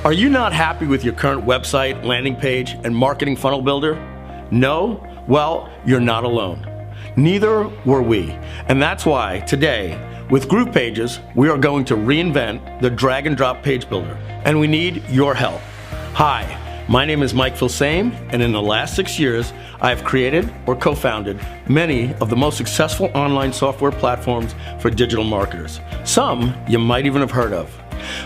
Are you not happy with your current website, landing page, and marketing funnel builder? No? Well, you're not alone. Neither were we. And that's why today, with GroovePages, we are going to reinvent the drag and drop page builder. And we need your help. Hi, my name is Mike Filsame, and in the last 6 years, I have created or co-founded many of the most successful online software platforms for digital marketers. Some you might even have heard of.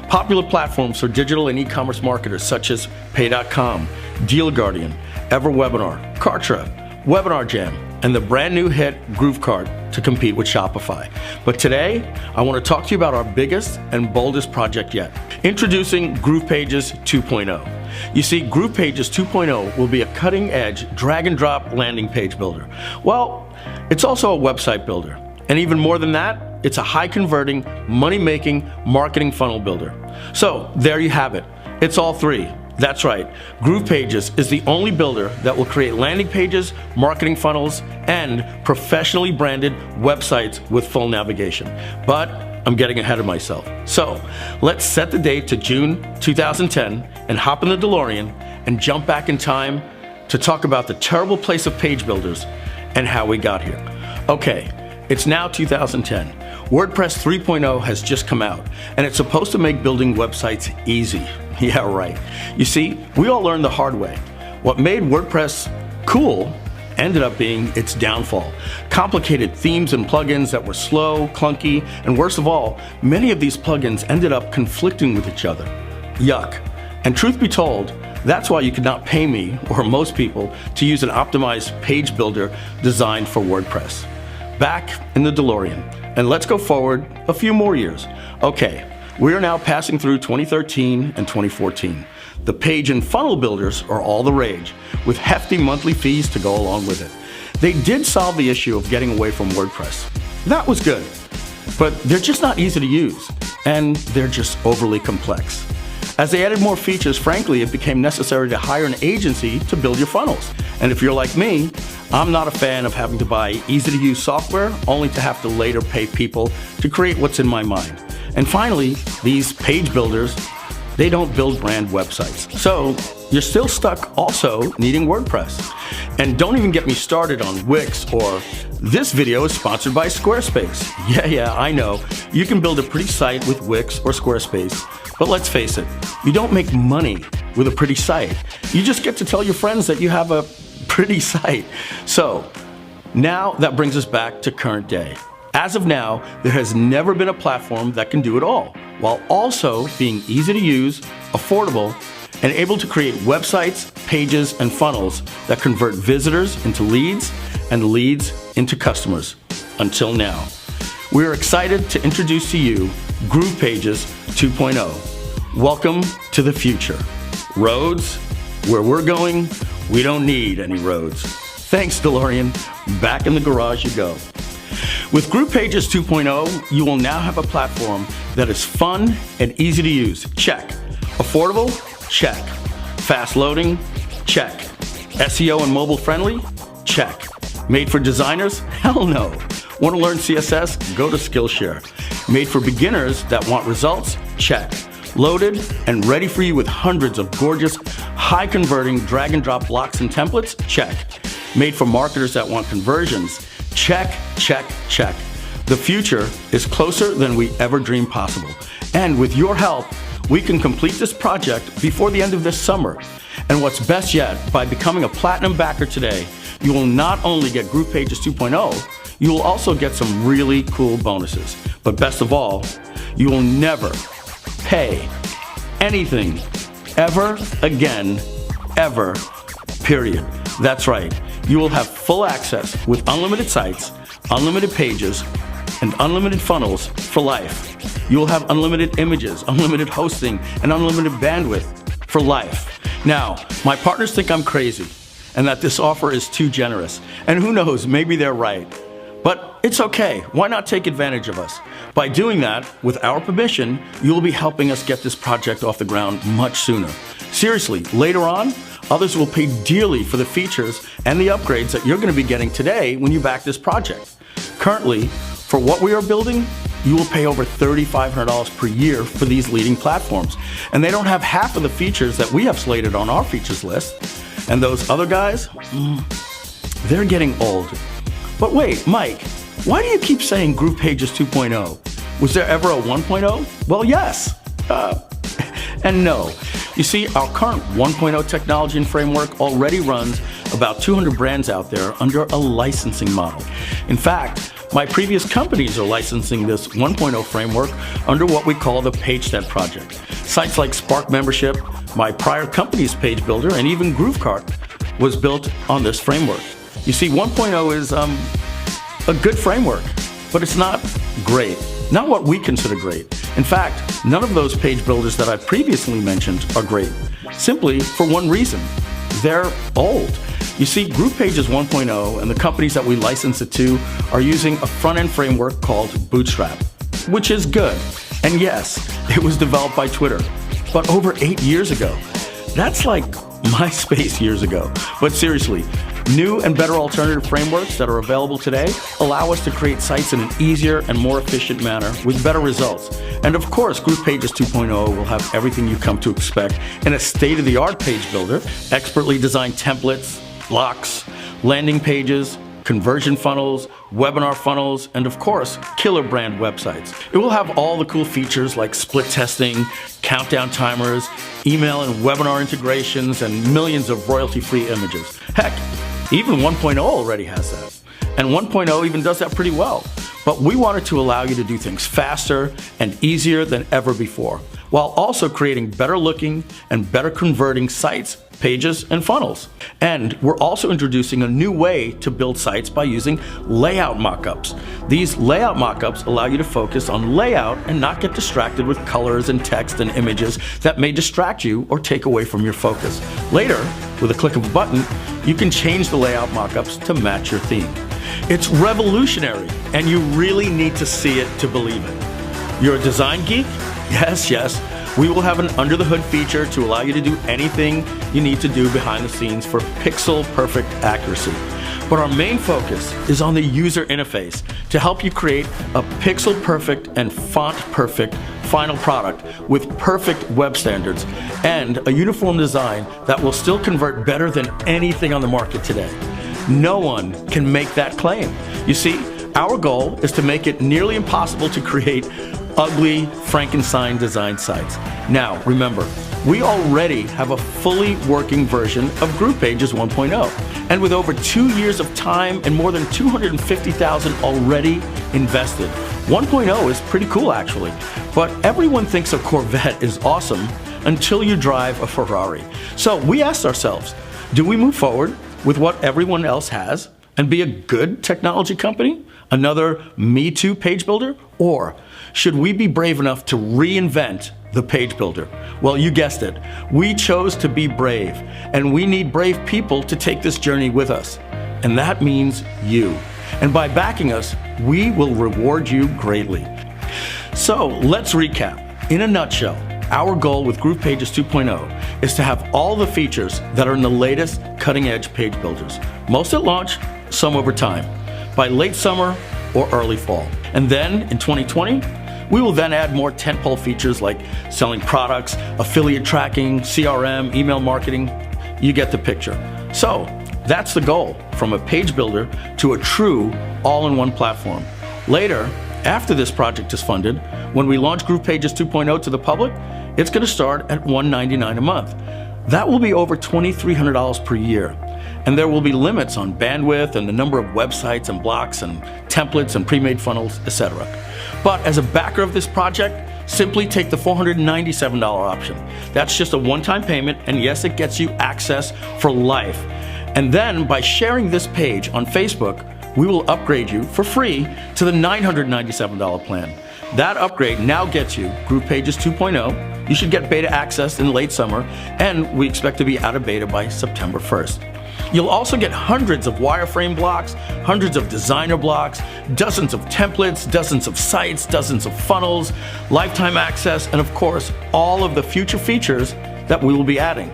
Popular platforms for digital and e-commerce marketers such as Pay.com, Deal Guardian, EverWebinar, Kartra, Webinar Jam, and the brand new hit GrooveCart to compete with Shopify. But today, I want to talk to you about our biggest and boldest project yet. Introducing GroovePages 2.0. You see, GroovePages 2.0 will be a cutting-edge drag-and-drop landing page builder. Well, it's also a website builder. And even more than that, it's a high-converting, money-making marketing funnel builder. So there you have it. It's all three. That's right. GroovePages is the only builder that will create landing pages, marketing funnels, and professionally branded websites with full navigation. But I'm getting ahead of myself. So let's set the date to June 2010 and hop in the DeLorean and jump back in time to talk about the terrible place of page builders and how we got here. Okay, it's now 2010. WordPress 3.0 has just come out, and it's supposed to make building websites easy. Yeah, right. You see, we all learned the hard way. What made WordPress cool ended up being its downfall. Complicated themes and plugins that were slow, clunky, and worst of all, many of these plugins ended up conflicting with each other. Yuck. And truth be told, that's why you could not pay me, or most people, to use an optimized page builder designed for WordPress. Back in the DeLorean, and let's go forward a few more years. Okay, we are now passing through 2013 and 2014. The page and funnel builders are all the rage, with hefty monthly fees to go along with it. They did solve the issue of getting away from WordPress. That was good, but they're just not easy to use, and they're just overly complex. As they added more features, frankly, it became necessary to hire an agency to build your funnels. And if you're like me, I'm not a fan of having to buy easy-to-use software only to have to later pay people to create what's in my mind. And finally, these page builders, they don't build brand websites. So you're still stuck also needing WordPress. And don't even get me started on Wix, or this video is sponsored by Squarespace. Yeah, I know. You can build a pretty site with Wix or Squarespace, but let's face it, you don't make money with a pretty site. You just get to tell your friends that you have a pretty site. So now that brings us back to current day. As of now, there has never been a platform that can do it all, while also being easy to use, affordable, and able to create websites, pages, and funnels that convert visitors into leads and leads into customers. Until now. We are excited to introduce to you GroovePages 2.0. Welcome to the future. Roads, where we're going, we don't need any roads. Thanks, DeLorean. Back in the garage you go. With GroovePages 2.0, you will now have a platform that is fun and easy to use. Check. Affordable? Check. Fast loading? Check. SEO and mobile friendly? Check. Made for designers? Hell no. Want to learn CSS? Go to Skillshare. Made for beginners that want results? Check. Loaded and ready for you with hundreds of gorgeous, high-converting drag-and-drop blocks and templates? Check. Made for marketers that want conversions? Check, check, check. The future is closer than we ever dreamed possible. And with your help, we can complete this project before the end of this summer. And what's best yet, by becoming a platinum backer today, you will not only get GroovePages 2.0, you will also get some really cool bonuses. But best of all, you will never pay anything ever again, ever, period. That's right. You will have full access with unlimited sites, unlimited pages, and unlimited funnels for life. You will have unlimited images, unlimited hosting, and unlimited bandwidth for life. Now, my partners think I'm crazy and that this offer is too generous. And who knows, maybe they're right. But it's okay. Why not take advantage of us? By doing that, with our permission, you will be helping us get this project off the ground much sooner. Seriously, later on, others will pay dearly for the features and the upgrades that you're going to be getting today when you back this project. Currently, for what we are building, you will pay over $3,500 per year for these leading platforms. And they don't have half of the features that we have slated on our features list. And those other guys, they're getting old. But wait, Mike, why do you keep saying GroovePages 2.0? Was there ever a 1.0? Well, yes. And no. You see, our current 1.0 technology and framework already runs about 200 brands out there under a licensing model. In fact, my previous companies are licensing this 1.0 framework under what we call the PageSet project. Sites like Spark Membership, my prior company's page builder, and even GrooveCart was built on this framework. You see, 1.0 is a good framework, but it's not great. Not what we consider great. In fact, none of those page builders that I previously mentioned are great. Simply for one reason: they're old. You see, GroovePages 1.0 and the companies that we license it to are using a front-end framework called Bootstrap, which is good. And yes, it was developed by Twitter, but over 8 years ago. That's like MySpace years ago. But seriously, new and better alternative frameworks that are available today allow us to create sites in an easier and more efficient manner with better results. And of course, GroovePages 2.0 will have everything you come to expect in a state-of-the-art page builder, expertly designed templates, blocks, landing pages, conversion funnels, webinar funnels, and of course, killer brand websites. It will have all the cool features like split testing, countdown timers, email and webinar integrations, and millions of royalty-free images. Heck, even 1.0 already has that. And 1.0 even does that pretty well. But we wanted to allow you to do things faster and easier than ever before, while also creating better looking and better converting sites, pages, and funnels. And we're also introducing a new way to build sites by using layout mockups. These layout mockups allow you to focus on layout and not get distracted with colors and text and images that may distract you or take away from your focus. Later, with a click of a button, you can change the layout mockups to match your theme. It's revolutionary, and you really need to see it to believe it. You're a design geek? Yes. We will have an under-the-hood feature to allow you to do anything you need to do behind the scenes for pixel-perfect accuracy. But our main focus is on the user interface to help you create a pixel-perfect and font-perfect final product with perfect web standards and a uniform design that will still convert better than anything on the market today. No one can make that claim. You see, our goal is to make it nearly impossible to create ugly Frankenstein Design sites. Now, remember, we already have a fully working version of GroovePages 1.0. And with over 2 years of time and more than 250,000 already invested, 1.0 is pretty cool actually. But everyone thinks a Corvette is awesome until you drive a Ferrari. So we asked ourselves, do we move forward with what everyone else has and be a good technology company? Another Me Too page builder? Or should we be brave enough to reinvent the page builder? Well, you guessed it. We chose to be brave, and we need brave people to take this journey with us. And that means you. And by backing us, we will reward you greatly. So let's recap. In a nutshell, our goal with GroovePages 2.0 is to have all the features that are in the latest cutting-edge page builders. Most at launch, some over time, by late summer or early fall. And then in 2020, we will then add more tentpole features like selling products, affiliate tracking, CRM, email marketing. You get the picture. So that's the goal, from a page builder to a true all-in-one platform. Later, after this project is funded, when we launch GroovePages 2.0 to the public, it's going to start at $199 a month. That will be over $2,300 per year. And there will be limits on bandwidth and the number of websites and blocks and templates and pre-made funnels, etc. But as a backer of this project, simply take the $497 option. That's just a one-time payment, and yes, it gets you access for life. And then by sharing this page on Facebook, we will upgrade you for free to the $997 plan. That upgrade now gets you GroovePages 2.0. You should get beta access in late summer, and we expect to be out of beta by September 1st. You'll also get hundreds of wireframe blocks, hundreds of designer blocks, dozens of templates, dozens of sites, dozens of funnels, lifetime access, and of course, all of the future features that we will be adding.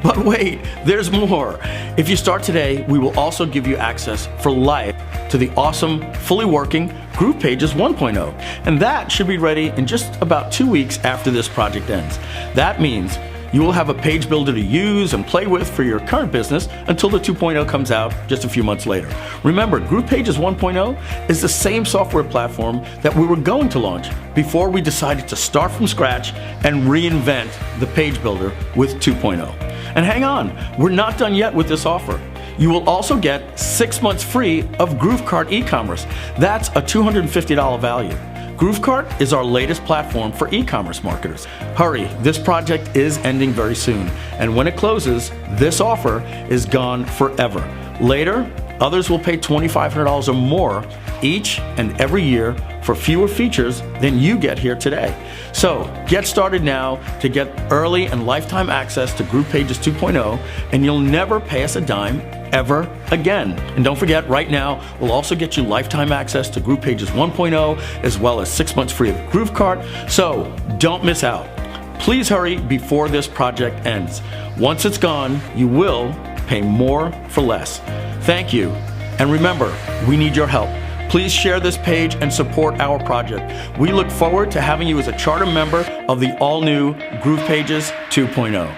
But wait, there's more. If you start today, we will also give you access for life to the awesome, fully working GroovePages 1.0. And that should be ready in just about 2 weeks after this project ends. That means you will have a page builder to use and play with for your current business until the 2.0 comes out just a few months later. Remember, GroovePages 1.0 is the same software platform that we were going to launch before we decided to start from scratch and reinvent the page builder with 2.0. And hang on, we're not done yet with this offer. You will also get 6 months free of GrooveCart e-commerce. That's a $250 value. GrooveCart is our latest platform for e-commerce marketers. Hurry, this project is ending very soon, and when it closes, this offer is gone forever. Later, others will pay $2,500 or more each and every year for fewer features than you get here today. So get started now to get early and lifetime access to GroovePages 2.0, and you'll never pay us a dime ever again. And don't forget, right now, we'll also get you lifetime access to GroovePages 1.0, as well as 6 months free of GrooveCart. So don't miss out. Please hurry before this project ends. Once it's gone, you will pay more for less. Thank you. And remember, we need your help. Please share this page and support our project. We look forward to having you as a charter member of the all-new GroovePages 2.0.